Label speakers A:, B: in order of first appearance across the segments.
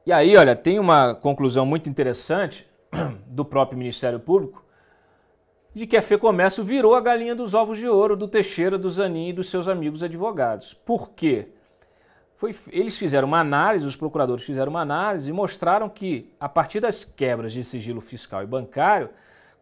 A: E aí, olha, tem uma conclusão muito interessante do próprio Ministério Público de que a FEComércio virou a galinha dos ovos de ouro do Teixeira, do Zanin e dos seus amigos advogados. Por quê? Eles fizeram uma análise, os procuradores fizeram uma análise e mostraram que, a partir das quebras de sigilo fiscal e bancário,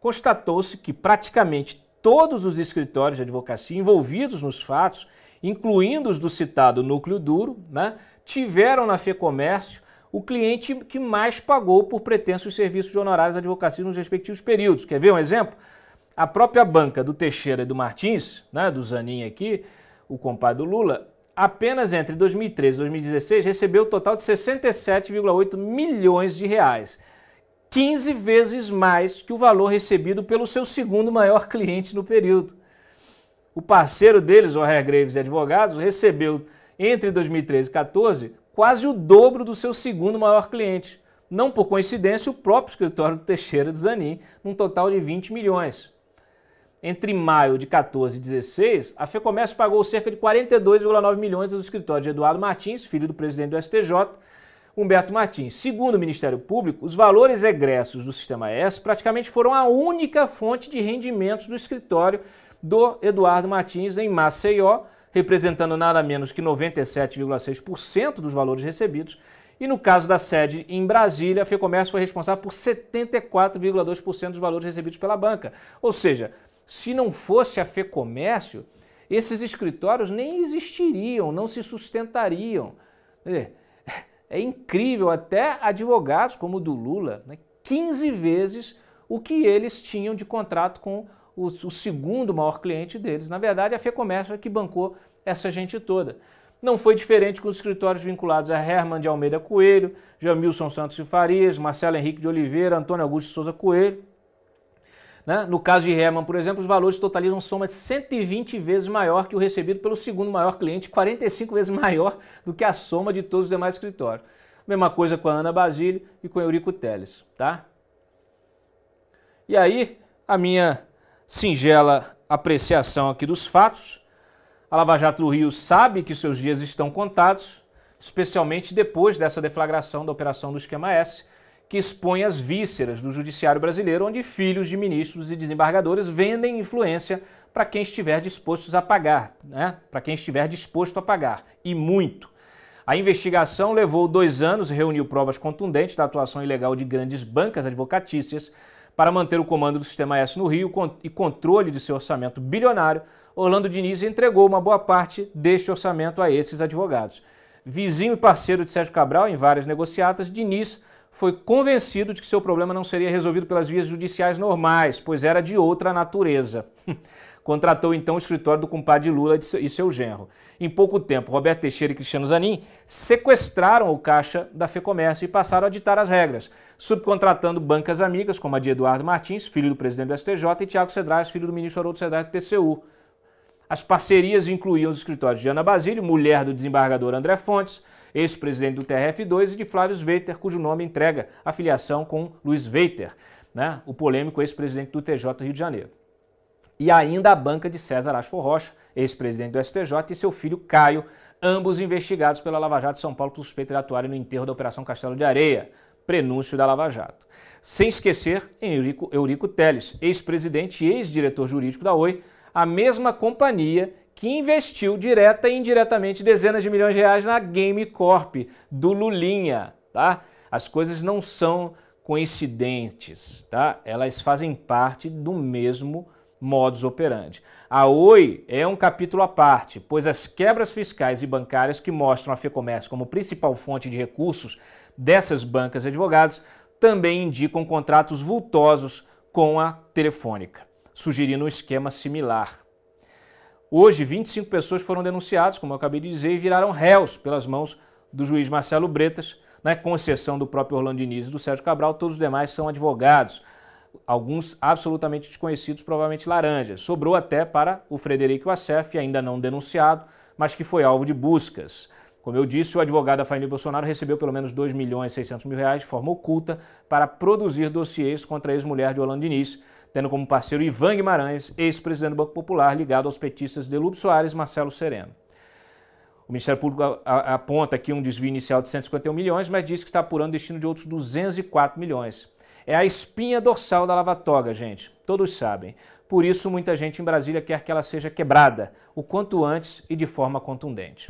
A: constatou-se que praticamente todos os escritórios de advocacia envolvidos nos fatos, incluindo os do citado núcleo duro, né, tiveram na FEComércio o cliente que mais pagou por pretensos serviços de honorários de advocacia nos respectivos períodos. Quer ver um exemplo? A própria banca do Teixeira e do Martins, né, do Zanin aqui, o compadre do Lula, apenas entre 2013 e 2016 recebeu o total de 67,8 milhões de reais. 15 vezes mais que o valor recebido pelo seu segundo maior cliente no período. O parceiro deles, o Hargreaves Advogados, recebeu entre 2013 e 2014 quase o dobro do seu segundo maior cliente. Não por coincidência, o próprio escritório do Teixeira e do Zanin, num total de 20 milhões. Entre maio de 14 e 16, a FEComércio pagou cerca de 42,9 milhões aos escritórios de Eduardo Martins, filho do presidente do STJ, Humberto Martins. Segundo o Ministério Público, os valores egressos do Sistema S praticamente foram a única fonte de rendimentos do escritório do Eduardo Martins em Maceió, representando nada menos que 97,6% dos valores recebidos. E no caso da sede em Brasília, a FEComércio foi responsável por 74,2% dos valores recebidos pela banca. Ou seja, se não fosse a FEComércio, esses escritórios nem existiriam, não se sustentariam. É incrível, até advogados como o do Lula, né, 15 vezes o que eles tinham de contrato com o segundo maior cliente deles. Na verdade, a FEComércio é que bancou essa gente toda. Não foi diferente com os escritórios vinculados a Herman de Almeida Coelho, Jamilson Santos de Farias, Marcelo Henrique de Oliveira, Antônio Augusto de Souza Coelho. Né? No caso de Herman, por exemplo, os valores totalizam soma de 120 vezes maior que o recebido pelo segundo maior cliente, 45 vezes maior do que a soma de todos os demais escritórios. Mesma coisa com a Ana Basílio e com o Eurico Teles. Tá? E aí, a minha singela apreciação aqui dos fatos. A Lava Jato do Rio sabe que seus dias estão contados, especialmente depois dessa deflagração da operação do Esquema S, que expõe as vísceras do judiciário brasileiro, onde filhos de ministros e desembargadores vendem influência para quem estiver disposto a pagar, né? Para quem estiver disposto a pagar, e muito. A investigação levou 2 anos e reuniu provas contundentes da atuação ilegal de grandes bancas advocatícias para manter o comando do Sistema S no Rio e controle de seu orçamento bilionário. Orlando Diniz entregou uma boa parte deste orçamento a esses advogados. Vizinho e parceiro de Sérgio Cabral em várias negociatas, Diniz foi convencido de que seu problema não seria resolvido pelas vias judiciais normais, pois era de outra natureza. Contratou então o escritório do compadre Lula e seu genro. Em pouco tempo, Roberto Teixeira e Cristiano Zanin sequestraram o caixa da FEComércio e passaram a ditar as regras, subcontratando bancas amigas, como a de Eduardo Martins, filho do presidente do STJ, e Tiago Cedrais, filho do ministro Haroldo Cedrais do TCU. As parcerias incluíam os escritórios de Ana Basílio, mulher do desembargador André Fontes, ex-presidente do TRF2, e de Flávio Sveiter, cujo nome entrega a filiação com Luiz Sveiter, né, o polêmico ex-presidente do TJ Rio de Janeiro. E ainda a banca de César Asfor Rocha, ex-presidente do STJ, e seu filho Caio, ambos investigados pela Lava Jato de São Paulo por suspeita de atuarem no enterro da Operação Castelo de Areia, prenúncio da Lava Jato. Sem esquecer Eurico Teles, ex-presidente e ex-diretor jurídico da Oi, a mesma companhia que investiu direta e indiretamente dezenas de milhões de reais na Game Corp do Lulinha. Tá? As coisas não são coincidentes, tá? Elas fazem parte do mesmo modus operandi. A Oi é um capítulo à parte, pois as quebras fiscais e bancárias que mostram a FEComércio como principal fonte de recursos dessas bancas de advogados também indicam contratos vultosos com a Telefônica, sugerindo um esquema similar. Hoje, 25 pessoas foram denunciadas, como eu acabei de dizer, e viraram réus pelas mãos do juiz Marcelo Bretas, né, com exceção do próprio Orlando Diniz e do Sérgio Cabral. Todos os demais são advogados, alguns absolutamente desconhecidos, provavelmente laranjas. Sobrou até para o Frederico Assef, ainda não denunciado, mas que foi alvo de buscas. Como eu disse, o advogado da família Bolsonaro recebeu pelo menos R$ 2.600.000 de forma oculta para produzir dossiês contra a ex-mulher de Orlando Diniz, tendo como parceiro Ivan Guimarães, ex-presidente do Banco Popular, ligado aos petistas Delúbio Soares e Marcelo Sereno. O Ministério Público aponta aqui um desvio inicial de 151 milhões, mas diz que está apurando o destino de outros 204 milhões. É a espinha dorsal da Lava Toga, gente. Todos sabem. Por isso, muita gente em Brasília quer que ela seja quebrada o quanto antes e de forma contundente.